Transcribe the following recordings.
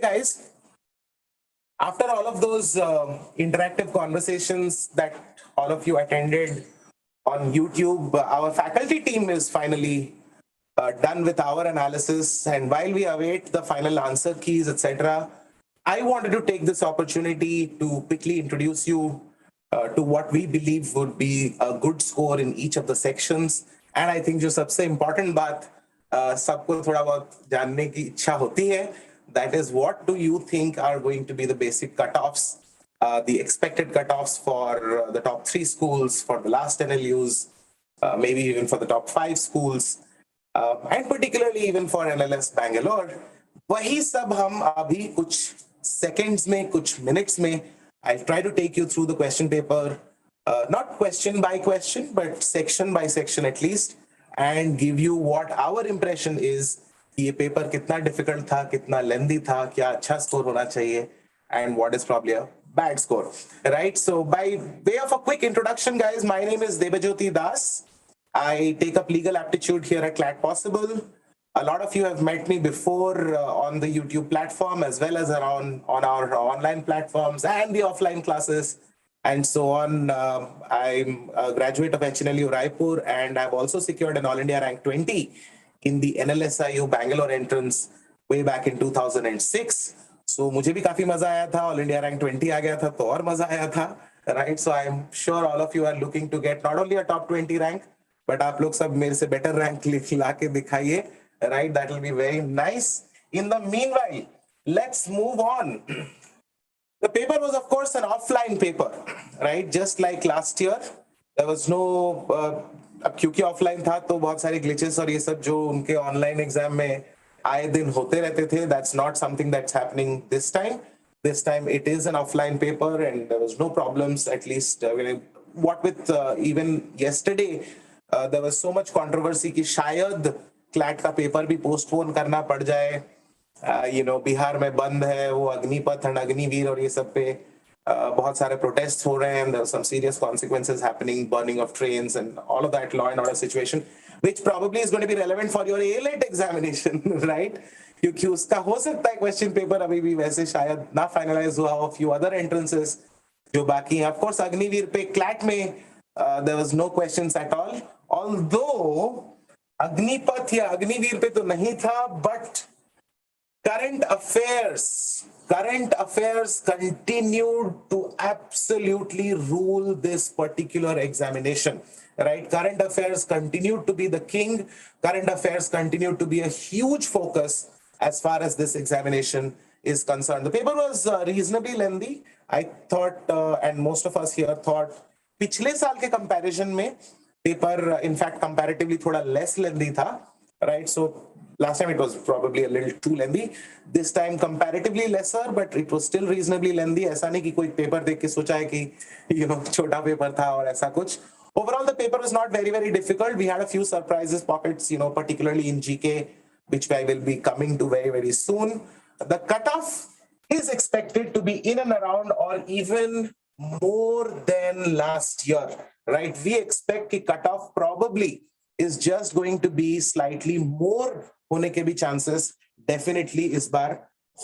Guys, after all of those interactive conversations that all of you attended on YouTube, our faculty team is finally done with our analysis. And while we await the final answer keys, etc., I wanted to take this opportunity to quickly introduce you to what we believe would be a good score in each of the sections. And I think जो सबसे important बात सबको थोड़ा बहुत जानने की इच्छा होती है, that is what do you think are going to be the basic cutoffs, the expected cutoffs for the top 3 schools, for the last NLUs, maybe even for the top 5 schools, and particularly even for NLS Bangalore. वही सब हम अभी कुछ seconds में, कुछ minutes में, I'll try to take you through the question paper, not question by question, but section by section at least, and give you what our impression is. ये paper कितना डिफिकल्ट था, कितना लेंदी था, क्या अच्छा स्कोर होना चाहिए, and what is probably a bad score, right? So by way of a quick introduction, guys, my name is Debajyoti Das. I take up legal aptitude here at Clat Possible. A lot of you have met me before on the YouTube platform, as well as around on our online platforms and the offline classes and so on. I'm a graduate of HNLU Raipur, and I've also secured an All India rank 20 in the NLSIU Bangalore entrance way back in 2006. So मुझे भी काफी मजा आया था, All India rank 20 आ गया था तो और मजा आया था, right? So I'm sure all of you are looking to get not only a top 20 rank, but आप लोग सब मेरे से better rank ला के दिखाइए, right? That will be very nice. In the meanwhile, let's move on. The paper was, of course, an offline paper, right? Just like last year, there was no. अब क्योंकि offline था तो बहुत सारे glitches और ये सब जो उनके ऑनलाइन एग्जाम में आए दिन होते रहते थे, that's not something that's happening this time. This time it is an offline paper and there was no problems, at least what with even yesterday there was so much controversy कि शायद CLAT का paper भी postpone करना पड़ जाए. बिहार में बंद है, वो अग्निपथ और अग्निवीर और ये सब पे बहुत सारे protests हो रहे हैं, and there are some serious consequences happening, burning of trains and all of that law and order situation, which probably is going to be relevant for your AILET examination, right? क्योंकि उसका हो सकता है question paper अभी भी वैसे शायद ना finalize हुआ हो, few other entrances जो बाकी हैं. Of course, अग्निवीर पे क्लैट में there was no questions at all, although Agnipath या अग्निवीर पे तो नहीं था, but current affairs continued to absolutely rule this particular examination, right? Current affairs continued to be the king. Current affairs continued to be a huge focus as far as this examination is concerned. The paper was reasonably lengthy. I thought, and most of us here thought, पिछले साल के comparison में paper, in fact, comparatively थोड़ा less lengthy था, right? So last time it was probably a little too lengthy. This time comparatively lesser, but it was still reasonably lengthy. ऐसा नहीं कि कोई paper देख के सोचा है कि छोटा paper था और ऐसा कुछ. Overall, the paper was not very, very difficult. We had a few surprises pockets, particularly in GK, which I will be coming to very, very soon. The cutoff is expected to be in and around or even more than last year, right? We expect the cutoff probably is just going to be slightly more होने के भी chances definitely इस बार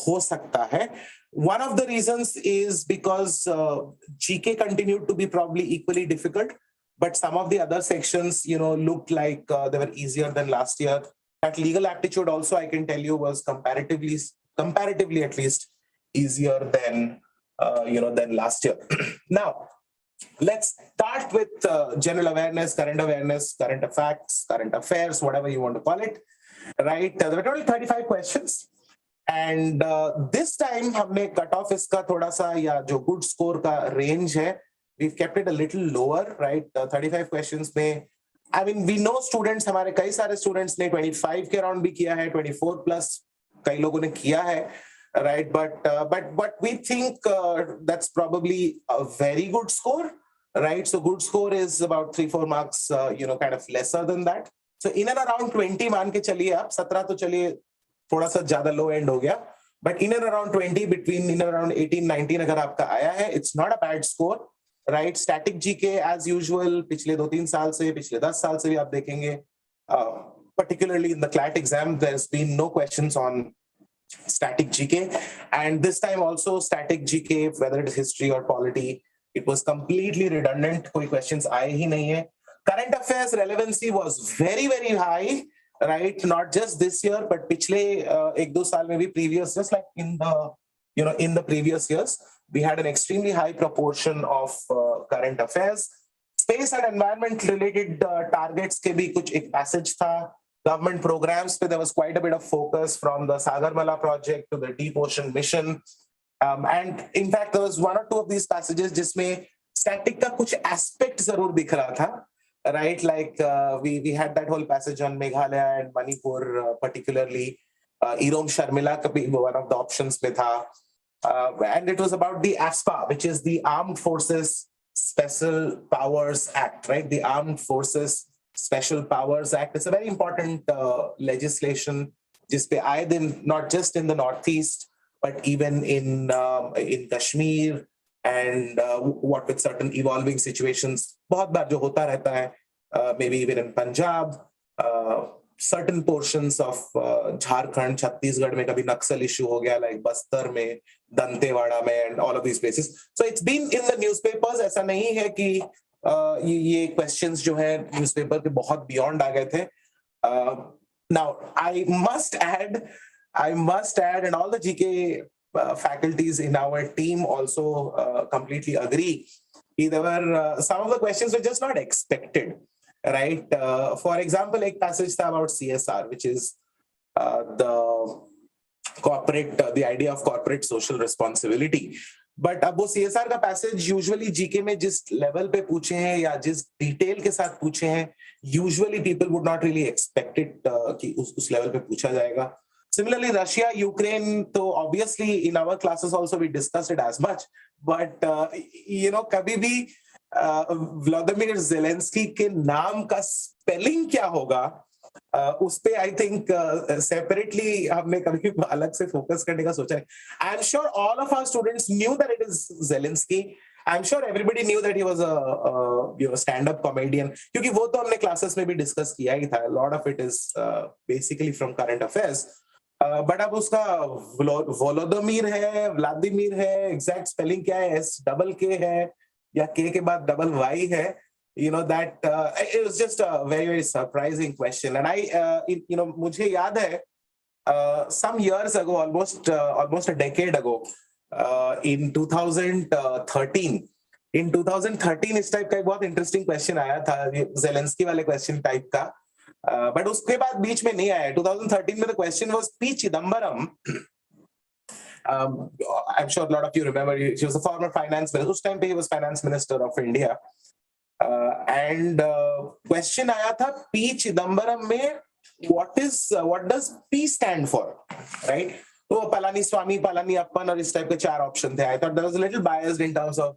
हो सकता है. One of the reasons is because GK continued to be probably equally difficult, but some of the other sections, looked like they were easier than last year. That legal aptitude also, I can tell you, was comparatively at least easier than than last year. Now, let's start with general awareness, current facts, current affairs, whatever you want to call it, right? There were total 35 questions, and this time हमने cutoff इसका थोड़ा सा या जो good score का range है, we've kept it a little lower, right? 35 questions में, I mean, we know students, हमारे कई सारे students ने 25 के round भी किया है, 24 plus कई लोगों ने किया है, right? But we think that's probably a very good score, right? So good score is about 3-4 marks, kind of lesser than that. So in and around 20 मान के चलिए आप, 17 तो चलिए थोड़ा सा ज्यादा low end हो गया, but in and around 20, between in and around 18-19 अगर आपका आया है, it's not a bad score, right? Static GK as usual, पिछले 2-3 साल से, पिछले 10 साल से भी आप देखेंगे, particularly in the CLAT exam, there's been no questions on static GK, and this time also static GK, whether it is history or polity, it was completely redundant. कोई questions आए ही नहीं है. Current affairs relevancy was very high, right? Not just this year, but पिछले एक दो साल में भी previous, just like in the previous years, we had an extremely high proportion of current affairs. Space and environment related targets के भी कुछ एक passage था. Government programs, there was quite a bit of focus from the Sagarmala project to the Deep Ocean Mission. And in fact, there was one or two of these passages जिसमें static का कुछ aspect जरूर दिख रहा था, right? Like we had that whole passage on Meghalaya and Manipur, particularly. Irom Sharmila का भी one of the options में था. And it was about the ASPA, which is the Armed Forces Special Powers Act, right? The Armed Forces Special Powers Act. It's a very important legislation, जिसपे आए दिन, not just in the Northeast, but even in Kashmir and what with certain evolving situations, बहुत बार जो होता रहता है, maybe even in Punjab, certain portions of Jharkhand, Chhattisgarh में कभी नक्सल issue हो गया, like बस्तर में, दंतेवाड़ा में, and all of these places. So it's been in the newspapers. ऐसा नहीं है कि ये questions जो है newspaper के बहुत beyond आ गए थे. Now I must add, and all the GK faculties in our team also completely agree. There were some of the questions were just not expected, right? For example, एक passage था about CSR, which is the idea of corporate social responsibility. But अब वो CSR का passage usually GK में जिस level पे पूछे हैं या जिस detail के साथ पूछे हैं, usually people would not really expect it कि उस level पे पूछा जाएगा. Similarly, Russia, Ukraine, so obviously in our classes also we discussed it as much. But कभी भी Vladimir Zelensky के नाम का spelling क्या होगा, उस पे I think separately हमने कभी अलग से focus करने का सोचा है. I'm sure all of our students knew that it is Zelensky. I'm sure everybody knew that he was a stand-up comedian, क्योंकि वो तो हमने classes में भी discuss किया ही था. A lot of it is basically from current affairs. But अब उसका Volodymyr है, Vladimir है, exact spelling क्या है, S double K है या K के बाद double Y है, that it was just a very surprising question. And मुझे याद है some years ago, almost a decade ago, in 2013 इस टाइप का एक बहुत इंटरेस्टिंग क्वेश्चन आया था, जेलेंस्की वाले क्वेश्चन टाइप का. But उसके बाद बीच में नहीं आया. 2013 में the question was P. Chidambaram. I'm sure a lot of you remember, she was a former finance minister. उस time पे he was finance minister of India. And question आया था P. Chidambaram में what does P stand for, right? तो Palaniswamy, Palaniappan और इस type के चार option थे. I thought that was a little biased in terms of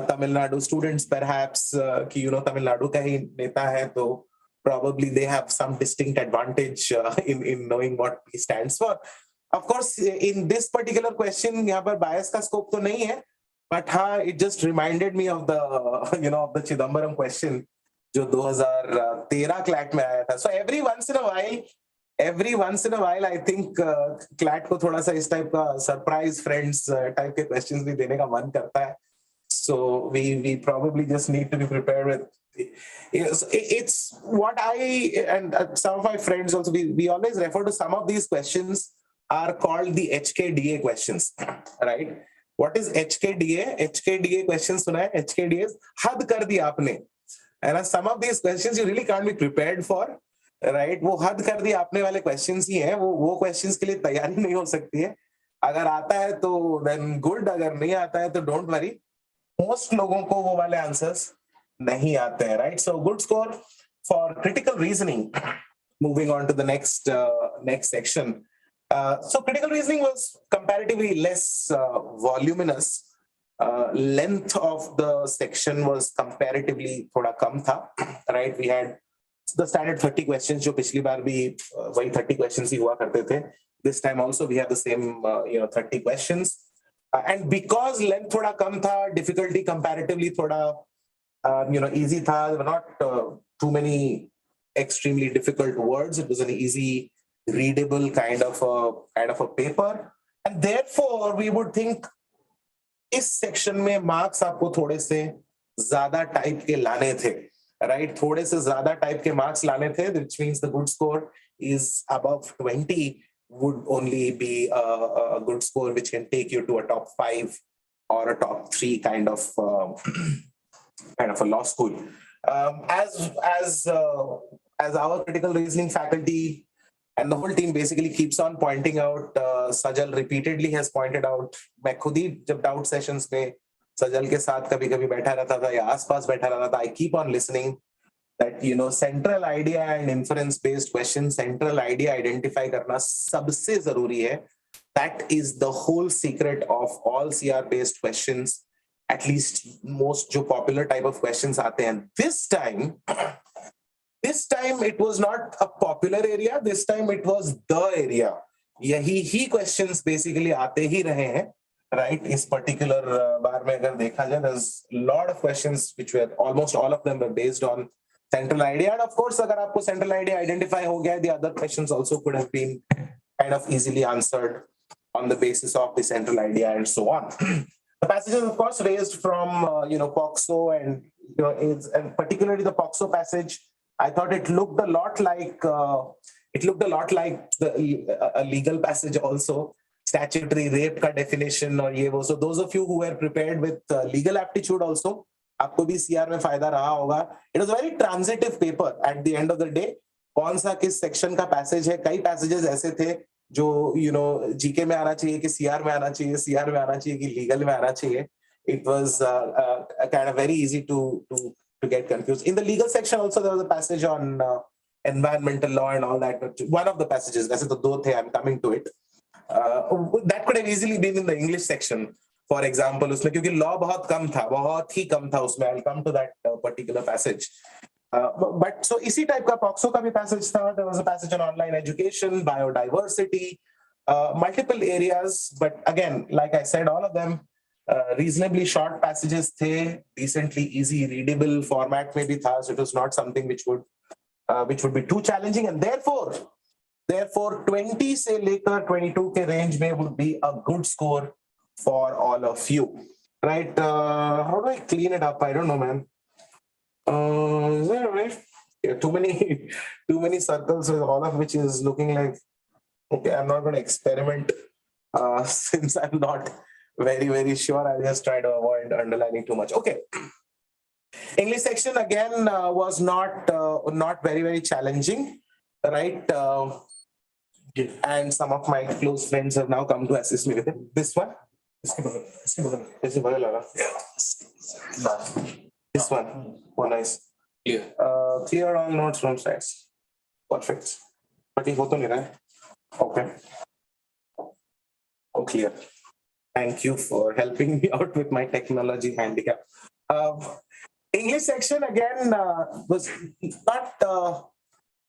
Tamil Nadu students perhaps, कि Tamil Nadu का ही नेता है, तो probably they have some distinct advantage in knowing what P stands for. Of course, in this particular question, यहाँ पर bias का scope तो नहीं है, but it just reminded me of the of the Chidambaram question जो 2013 Clat में आया था. So every once in a while, I think Clat को थोड़ा सा इस type का surprise friends type के questions भी देने का मन करता है. So we probably just need to be prepared with. It's what I and some of my friends also, we always refer to some of these questions are called the HKDA questions, right? What is HKDA? HKDA questions सुना है? HKDA is हद कर दी आपने. And some of these questions you really can't be prepared for, right? वो हद कर दी आपने वाले questions ही हैं. वो questions के लिए तैयारी नहीं हो सकती है. अगर आता है तो then good, अगर नहीं आता है तो don't worry. Most लोगों को वो वाले answers नहीं आते हैं, right? So good score for critical reasoning. Moving on to the next section. So critical reasoning was comparatively less voluminous. Length of the section was comparatively थोड़ा कम था, right? We had the standard 30 questions जो पिछली बार भी वही 30 questions ही हुआ करते थे. This time also we have the same 30 questions. And because length थोड़ा कम था, difficulty comparatively थोड़ा easy था. There were not too many extremely difficult words. It was an easy readable kind of a paper, and therefore we would think इस section में marks आपको थोड़े से ज्यादा टाइप के लाने थे, राइट? थोड़े से ज्यादा टाइप के मार्क्स लाने थे, which means the good score is above 20 would only be a good score which can take you to a top 5 or a top 3 kind of a law school. As our critical reasoning faculty and the whole team basically keeps on pointing out, Sajal repeatedly has pointed out, मैं खुद ही जब doubt sessions में सजल के साथ कभी कभी बैठा रहता था या आसपास बैठा रहता था, I keep on listening that central idea and inference based question, central idea identify करना सबसे जरूरी है. That is the whole secret of all CR based questions, at least most जो popular type of questions आते हैं. This time it was not a popular area, this time it was the area. यही ही questions basically आते ही रहे हैं, right? इस particular बार में अगर देखा जाए, there's a lot of questions which were, almost all of them were based on central idea. And of course, अगर आपको central idea identify हो गया, the other questions also could have been kind of easily answered on the basis of the central idea and so on. The passages, of course, raised from POXO and and particularly the POXO passage, I thought it looked a lot like a legal passage also, statutory rape का definition और ये वो. So those of you who were prepared with legal aptitude also, आपको भी CR में फायदा रहा होगा. It was a very transitive paper at the end of the day. कौन सा किस section का passage है, कई passages ऐसे थे जो GK में आना चाहिए कि CR में आना चाहिए, CR में आना चाहिए कि legal में आना चाहिए. It was kind of very easy to get confused. In the legal section also there was a passage on environmental law and all that. One of the passages, वैसे तो दो थे, I'm coming to it. That could have easily been in the English section, for example, उसमें क्योंकि law बहुत ही कम था उसमें. I'll come to that particular passage. But so इसी type का POXO का भी passage था. There was a passage on online education, biodiversity, multiple areas. But again, like I said, all of them reasonably short passages थे, decently easy readable format में भी था. So it was not something which would be too challenging, and therefore 20 से लेकर 22 के range में would be a good score for all of you, right? How do I clean it up? I don't know, man. Is that right? Yeah, too many circles, all of which is looking like, okay, I'm not going to experiment since I'm not very, very sure. I'll just try to avoid underlining too much. Okay. English section again was not very, very challenging, right? And some of my close friends have now come to assist me with it. This one? This one. Oh, nice. Clear. Clear all notes from sides. Perfect. But ये हो तो नहीं रहा है. Okay. Oh, clear. Thank you for helping me out with my technology handicap. English section again was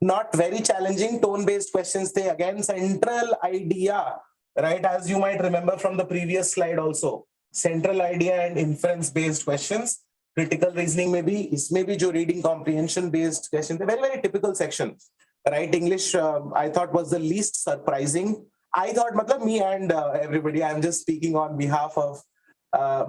not very challenging. Tone-based questions. They again central idea, right? As you might remember from the previous slide also, central idea and inference-based questions. Critical reasoning maybe, इसमें भी जो reading comprehension-based questions, a very, very typical section, right? English, I thought was the least surprising. I thought, matlab me and everybody, I'm just speaking on behalf of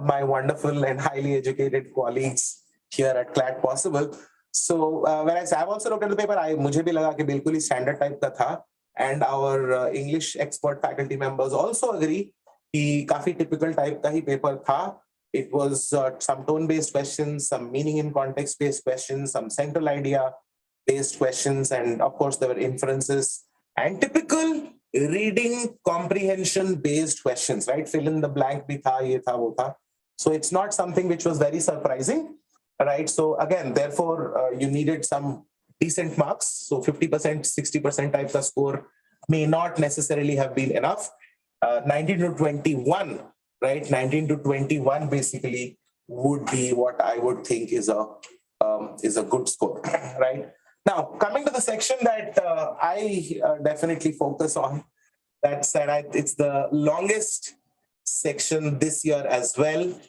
my wonderful and highly educated colleagues here at Clat Possible. So when I say I've also looked at the paper, मुझे भी लगा कि बिल्कुल ही standard type का था, and our English expert faculty members also agree कि काफी typical type का ही paper था. It was some tone-based questions, some meaning in context-based questions, some central idea-based questions, and of course there were inferences and typical reading comprehension-based questions, right? Fill in the blank bhi tha, ye tha, wo tha. So it's not something which was very surprising, right? So again, therefore, you needed some decent marks. So 50%, 60% type of score may not necessarily have been enough. 19 to 21. Right, 19 to 21 basically would be what I would think is a good score. Right now, coming to the section that I definitely focus on, it's the longest section this year as well.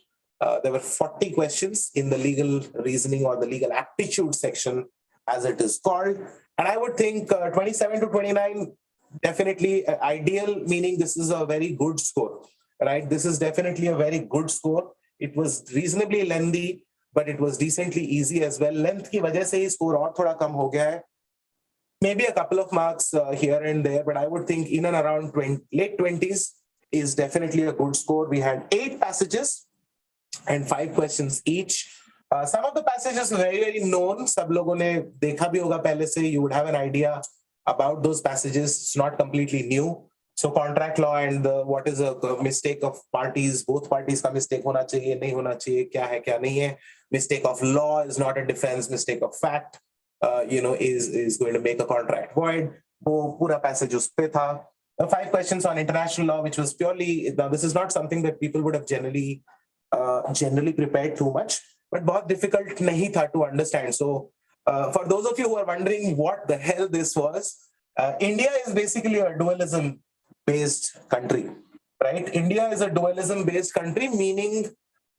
There were 40 questions in the legal reasoning or the legal aptitude section, as it is called, and I would think 27 to 29 definitely ideal, meaning this is a very good score, right? This is definitely a very good score. It was reasonably lengthy, but it was decently easy as well. Length की वजह से ही score और थोड़ा कम हो गया है. Maybe a couple of marks here and there, but I would think in and around late 20s is definitely a good score. We had 8 passages and 5 questions each. Some of the passages are very, very known. सब लोगों ने देखा भी होगा पहले से. You would have an idea about those passages. It's not completely new. So contract law and what is a mistake of parties, both parties का mistake होना चाहिए, नहीं होना चाहिए, क्या है, क्या नहीं है. Mistake of law is not a defense. Mistake of fact, is going to make a contract void. वो पूरा passage उस पे था. 5 questions on international law, which was purely, now this is not something that people would have generally prepared too much, but बहुत difficult नहीं था to understand. So for those of you who are wondering what the hell this was, India is basically a dualism based country, right? India is a dualism based country, meaning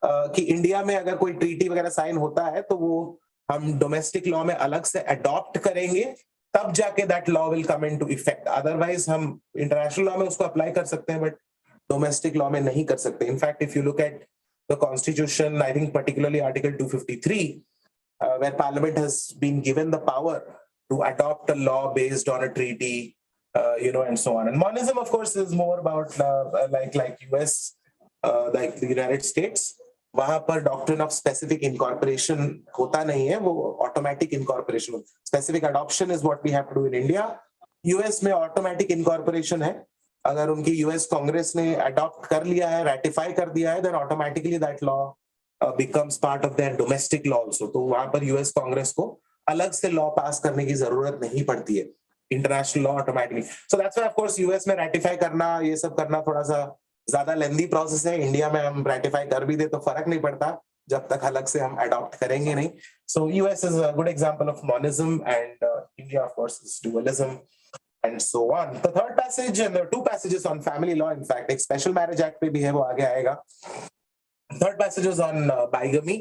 कि India में अगर कोई treaty वगैरह sign होता है तो वो हम डोमेस्टिक लॉ में अलग से अडॉप्ट करेंगे, तब जाके that law will come into effect. Otherwise हम इंटरनेशनल लॉ में उसको अप्लाई कर सकते हैं, बट डोमेस्टिक लॉ में नहीं कर सकते. In fact if you look at the constitution, I think particularly article 253, where parliament has been given the power to adopt a law based on a treaty, and so on. And monism, of course, is more about like US, like the United States. वहां पर doctrine of specific incorporation होता नहीं है, वो automatic incorporation. Specific adoption is what we have to do in India. US में automatic incorporation है. अगर उनकी यूएस कांग्रेस ने अडॉप्ट कर लिया है, रेटिफाई कर दिया है, then automatically that law becomes part of their domestic law also. तो वहां पर यूएस कांग्रेस को अलग से लॉ पास करने की जरूरत नहीं पड़ती है. International law automatically. So that's why of course US में रेटिफाई करना, ये सब करना थोड़ा सा ज्यादा लेंदी प्रोसेस है. इंडिया में हम रेटिफाई कर भी दे तो फर्क नहीं पड़ता जब तक अलग से हम अडॉप्ट करेंगे नहीं. So US is a good example of monism and India of course is dualism and so on. The third passage, and there are 2 passages on family law. In fact, एक special marriage act पे भी है, वो आगे आएगा. Third passage is on bigamy.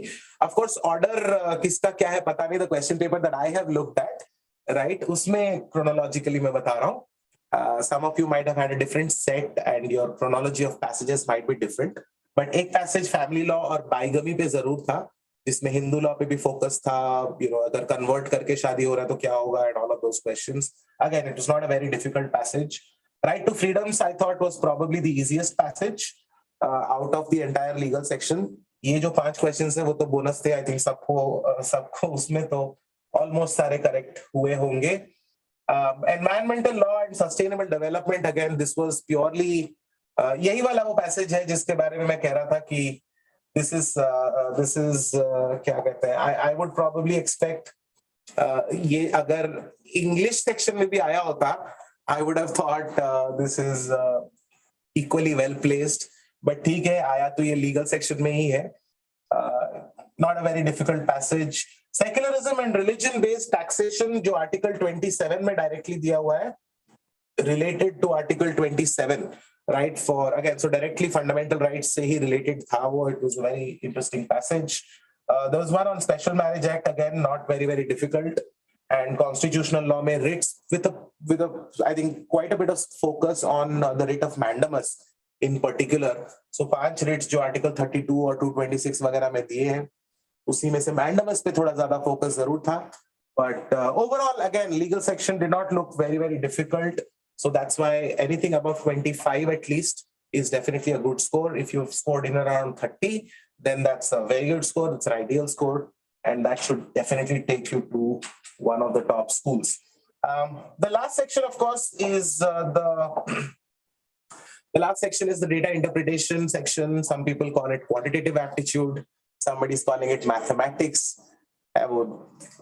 Of course, order किसका क्या है पता नहीं. The question paper that I have looked at, right, उसमें chronologically मैं बता रहा हूँ. Some of you might have had a different set and your chronology of passages might be different. But एक passage family law और bigamy पे जरूर था, जिसमें हिंदू लॉ पे भी फोकस था. अगर कन्वर्ट करके शादी हो रहा है तो क्या होगा, and all of those questions. Again, it was not a very difficult passage. Right to freedoms, I thought, was probably the easiest passage out of the entire legal section. ये जो 5 questions है वो तो बोनस थे. I think सबको उसमें तो almost सारे correct हुए होंगे. Environmental law and sustainable development, again, this was purely यही वाला वो passage है जिसके बारे में मैं कह रहा था कि this is क्या कहते हैं, I would probably expect ये अगर इंग्लिश सेक्शन में भी आया होता, I would have thought this is equally well placed. but ठीक है, आया तो ये लीगल सेक्शन में ही है. Not a very difficult passage. Secularism and religion based taxation जो आर्टिकल 27 में डायरेक्टली दिया हुआ है, related to article 27, right, for again, so directly fundamental rights से ही related था वो. It was a very interesting passage. There was one on special marriage act, again not very difficult, and constitutional law में writs with a I think quite a bit of focus on the writ of mandamus in particular. So 5 writs जो article 32 और 226 वगैरह में दिए हैं, उसी में से mandamus पे थोड़ा ज्यादा focus जरूर था. But overall, again, legal section did not look very difficult. So that's why anything above 25 at least is definitely a good score. If you've scored in around 30, then that's a very good score. It's an ideal score, and that should definitely take you to one of the top schools. The last section, of course, is the last section is the data interpretation section. Some people call it quantitative aptitude. Somebody's calling it mathematics. वो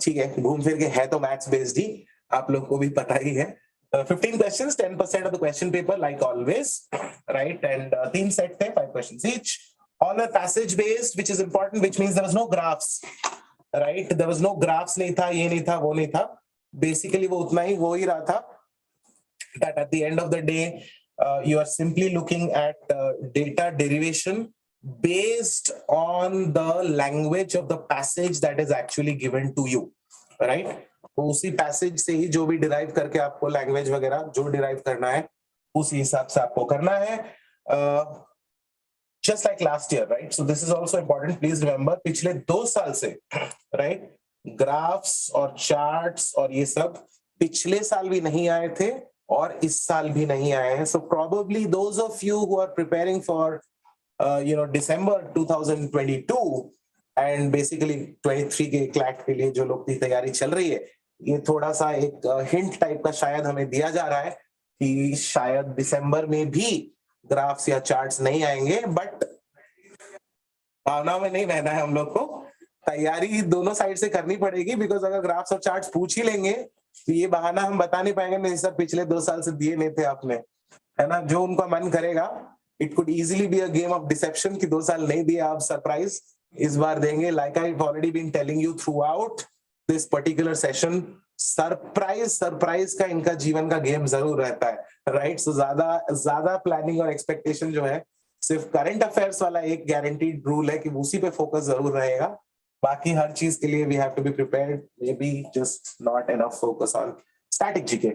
ठीक है, घूम फिर के है तो maths based ही, आप लोग को भी पता ही है. 15 questions, 10% of the question paper, like always, right? And 3 set थे, 5 questions each. All are passage based, which is important, which means there was no graphs, right? There was no graphs, नहीं था, ये नहीं था, वो नहीं था. Basically वो उतना ही हो ही रहा था, that at the end of the day you are simply looking at data derivation based on the language of the passage that is actually given to you, right? तो उसी पैसेज से ही जो भी डिराइव करके आपको लैंग्वेज वगैरह जो derive करना है उसी हिसाब से आपको करना है. Just like last year, right? So this is also important. Please remember, पिछले 2 साल से, right? ग्राफ्स और चार्ट्स और ये सब पिछले साल भी नहीं आए थे और इस साल भी नहीं आए हैं. So probably those of you who are preparing for, December 2022 and basically 23 के क्लैट के लिए जो लोग की तैयारी चल रही है, ये थोड़ा सा एक हिंट टाइप का शायद हमें दिया जा रहा है कि शायद दिसंबर में भी ग्राफ्स या चार्ट्स नहीं आएंगे. बट भावना में नहीं रहना है हम लोग को, तैयारी दोनों साइड से करनी पड़ेगी. बिकॉज अगर ग्राफ्स और चार्ट्स पूछ ही लेंगे तो ये बहाना हम बता नहीं पाएंगे नहीं सर पिछले 2 साल से दिए नहीं थे आपने, है ना. जो उनका मन करेगा, it could easily be a game of deception कि 2 साल नहीं दिए आप, सरप्राइज इस बार देंगे. Like I have already been telling you throughout this particular session, surprise का इनका जीवन का गेम जरूर रहता है, राइट. सो ज्यादा प्लानिंग और एक्सपेक्टेशन जो है, सिर्फ करंट अफेयर्स वाला एक गारंटीड रूल है कि उसी पे फोकस जरूर रहेगा. बाकी हर चीज के लिए we have to be prepared, maybe just not enough focus on static GK.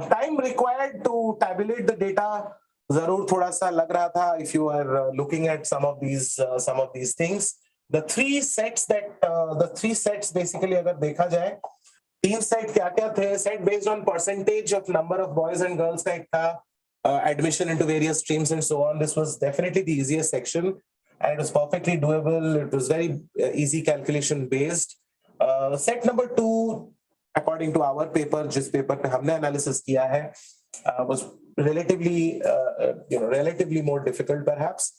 Time required to tabulate the data जरूर थोड़ा सा लग रहा था. If you are looking at some of these things, the three sets basically अगर देखा जाए, 3 set क्या क्या थे. Set based on percentage of number of boys and girls का एक था, admission into various streams and so on. This was definitely the easiest section and it was perfectly doable. It was very easy calculation based. Set number 2, according to our paper, जिस paper पे हमने analysis किया है, was relatively more difficult perhaps.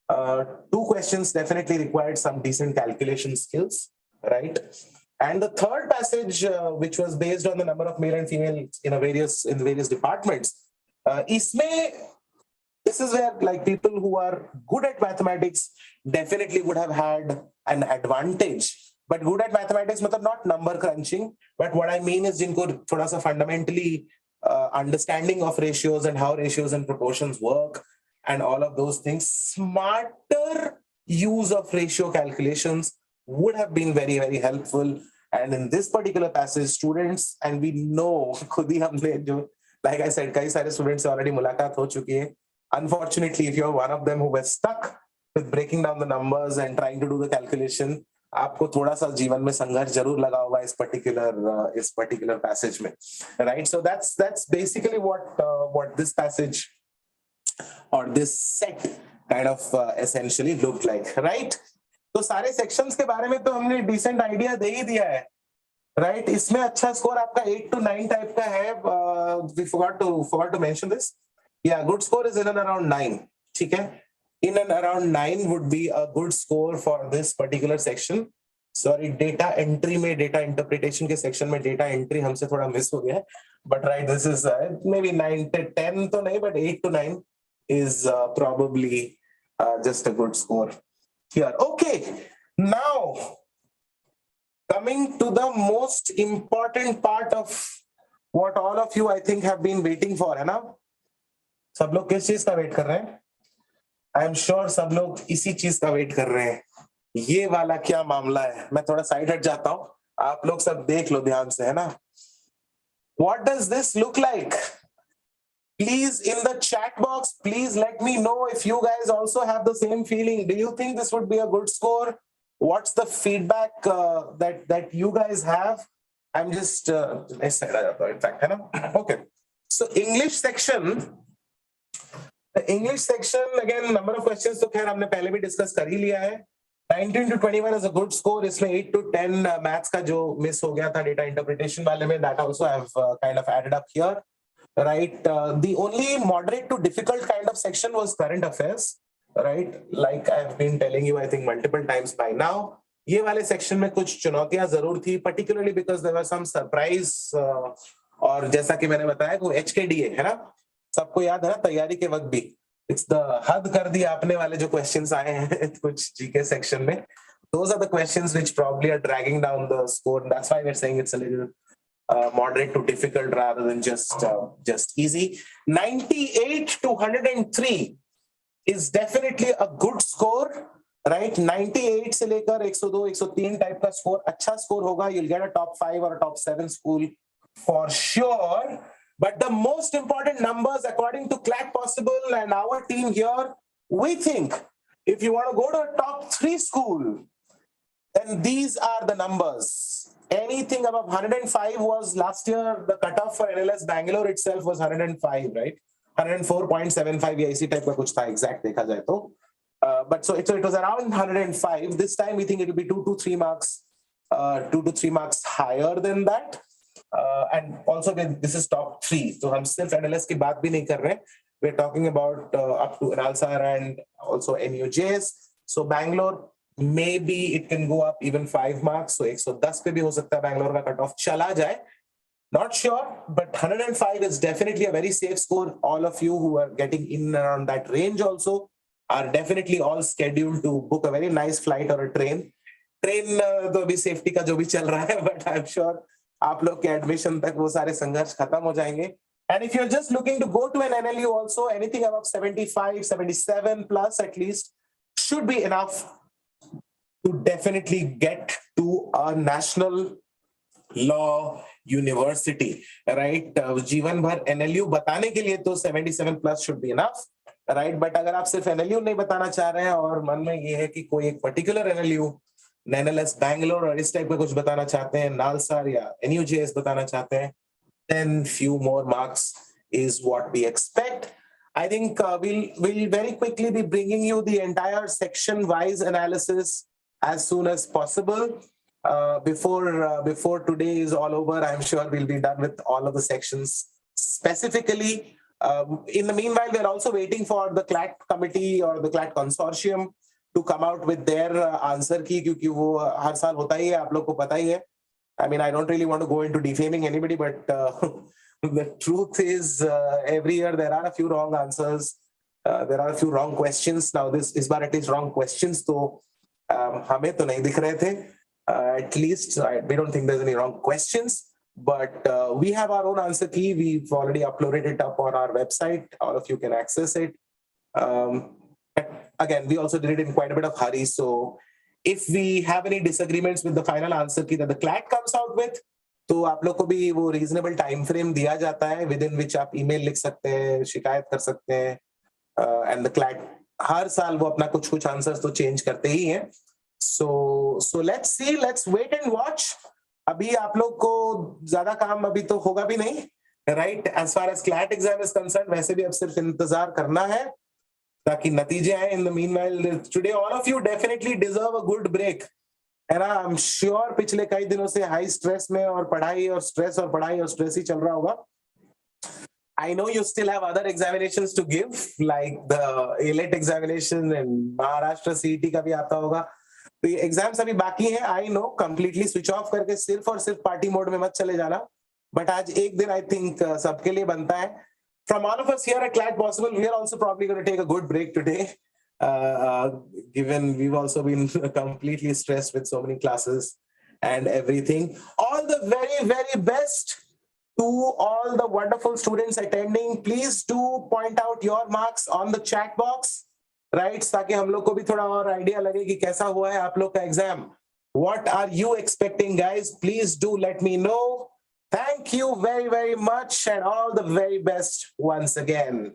2 questions definitely required some decent calculation skills, right? And the third passage, which was based on the number of male and female in various departments, इसमें this is where like people who are good at mathematics definitely would have had an advantage. But good at mathematics मतलब not number crunching, but what I mean is जिनको थोड़ा सा fundamentally understanding of ratios and how ratios and proportions work and all of those things, smarter use of ratio calculations would have been very, very helpful. And in this particular passage, students, and we know खुद ही हमने जो, like I said, कई सारे students से already मुलाकात हो चुकी है. Unfortunately, if you're one of them who were stuck with breaking down the numbers and trying to do the calculation, आपको थोड़ा सा जीवन में संघर्ष जरूर लगा होगा इस particular passage में, right? So that's basically what this passage or this set kind of essentially looked like, right? तो सारे sections के बारे में तो हमने decent idea दे ही दिया है, right? इसमें अच्छा स्कोर आपका 8 to 9 टाइप का है. We forgot to mention this. Yeah, good score is in and around 9. ठीक है, in and around 9 would be a good score for this particular section. Sorry, data entry में, data interpretation के section में data entry हमसे थोड़ा miss हो गया है. But right, this is maybe 9 to 10 तो नहीं, but 8 to 9 is probably just a good score here. Okay, now coming to the most important part of what all of you I think have been waiting for, है ना. सब लोग किस चीज का wait कर रहे हैं? आई एम श्योर सब लोग इसी चीज का वेट कर रहे हैं. ये वाला क्या मामला है? मैं थोड़ा साइड हट जाता हूं, आप लोग सब देख लो ध्यान से, है ना. What does this look like? Please in the chat box, please let me know if you guys also have the same feeling. Do you think this would be a good score? What's the feedback that you guys have? I'm just in fact, है ना. Okay, so English section again, number of questions तो खैर हमने पहले भी discuss कर ही लिया है. 19 to 21 is a good score. इसमें 8 to 10 मैथ्स का जो मिस हो गया था डेटा इंटरप्रिटेशन वाले में, that also I have kind of added up here, right? The only moderate to difficult kind of section was current affairs, right? Like I have been telling you I think multiple times by now, ये वाले section में कुछ चुनौतियां जरूर थी, particularly because there was some surprise. और जैसा कि मैंने बताया वो HKDA है ना, सबको याद है ना तैयारी के वक्त भी इट्स द हद कर दी आपने वाले जो क्वेश्चंस आए हैं कुछ जीके सेक्शन में. Those are the questions which probably are dragging down the score. That's why we're saying it's a little moderate to difficult rather than just easy. 98 to 103 is definitely a good score, right 98 से लेकर 102 103 type का score, अच्छा score होगा, you'll get a top 5 or a top 7 school for sure. But the most important numbers according to Clat Possible and our team here, we think if you want to go to a top 3 school, then these are the numbers. Anything above 105 was last year, the cutoff for NLS Bangalore itself was 105, right? 104.75 या इसी type का कुछ था exact देखा जाए तो. But so it was around 105. This time we think it will be 2 to 3 marks, 2 to 3 marks higher than that. And also this is top 3. So हम सिर्फ NLS की बात भी नहीं कर रहे. We're talking about up to NALSAR and also NUJS. So Bangalore, maybe it can go up even 5 marks. So 110 पे भी हो सकता है Bangalore का cutoff चला जाए. Not sure, but 105 is definitely a very safe score. All of you who are getting in around that range also are definitely all scheduled to book a very nice flight or a train. Train तो अभी safety का जो भी चल रहा है, but I'm sure आप लोग के admission तक वो सारे संघर्ष खत्म हो जाएंगे. And if you're just looking to go to an NLU also, anything above 75, 77 plus at least should be enough to definitely get to a national law university, right? जीवन भर NLU बताने के लिए तो 77 plus should be enough, right? But अगर आप सिर्फ NLU नहीं बताना चाह रहे हैं और मन में ये है कि कोई एक particular NLU, NLS Bangalore और इस टाइप का कुछ बताना चाहते हैं, NALSAR या NUJS बताना चाहते हैं, then few more marks is what we expect. I think we'll very quickly be bringing you the entire section-wise analysis as soon as possible. Before today is all over, I'm sure we'll be done with all of the sections specifically. In the meanwhile, we're also waiting for the CLAT committee or the CLAT consortium to come out with their answer key, क्योंकि वो हर साल होता ही है, आप लोग को पता ही है. I mean, I don't really want to go into defaming anybody, but the truth is, every year there are a few wrong answers. There are a few wrong questions. Now, इस बार at least wrong questions तो हमें तो नहीं दिख रहे थे. At least we don't think there's any wrong questions, but we have our own answer key. We've already uploaded it up on our website. All of you can access it. Again, we also did it in quite a bit of hurry. So if we have any disagreements with the final answer key that the CLAT comes out with, तो आप लोग को भी वो reasonable time frame दिया जाता है within which आप email लिख सकते हैं, शिकायत कर सकते हैं, and the CLAT हर साल वो अपना कुछ answers तो change करते ही हैं. So let's see, let's wait and watch. अभी आप लोग को ज्यादा काम अभी तो होगा भी नहीं, right? As far as CLAT exam is concerned, वैसे भी अब सिर्फ इंतजार करना है ताकि नतीजे आए. In the meanwhile, today all of you definitely deserve a good break. है ना? I'm sure पिछले कई दिनों से high stress में और पढ़ाई और stress ही चल रहा होगा. I know you still have other examinations to give, like the AILET examination and Maharashtra CET का भी आता होगा. तो ये एग्जाम्स अभी बाकी हैं. I know, completely switch off करके सिर्फ और सिर्फ पार्टी मोड में मत चले जाना, बट आज एक दिन आई थिंक सबके लिए बनता है. From all of us here at CLAT possible, we are also probably going to take a good break today, given we've also been completely stressed with so many classes and everything. All the very, very best to all the wonderful students attending. Please do point out your marks on the chat box, right? ताकि हम लोग को भी थोड़ा और idea लगे कि कैसा हुआ है आप लोग का exam. What are you expecting, guys? Please do let me know. Thank you very, very much and all the very best once again.